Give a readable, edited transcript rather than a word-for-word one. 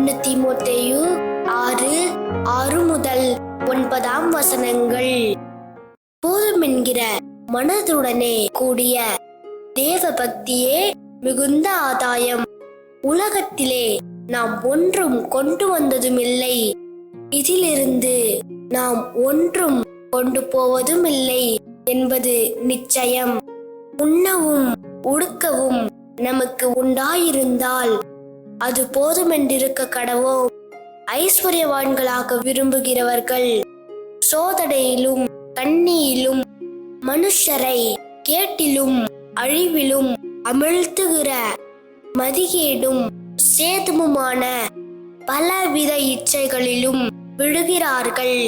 1 தீமோத்தேயு 6:6-9 போதுமென்கிற மனதுடனே கூடிய தேவ பக்தியே மிகுந்த ஆதாயம். உலகத்திலே நாம் ஒன்றும் கொண்டு வந்ததுமில்லை, இதிலிருந்து நாம் ஒன்றும் கொண்டு போவதும் இல்லை என்பது நிச்சயம். உண்ணவும் உடுக்கவும் நமக்கு உண்டாயிருந்தால் அது போதுமென்றிருக்க கடவோம். ஐஸ்வர்யவான்களாக விரும்புகிறவர்கள் சோதனையிலும் கண்ணியிலும் மனுஷரை கேட்டிலும் அழிவிலும் அமிழ்த்துகிற மதிகேடும் சேதமுமான பலவித இச்சைகளிலும் விழுகிறார்கள்.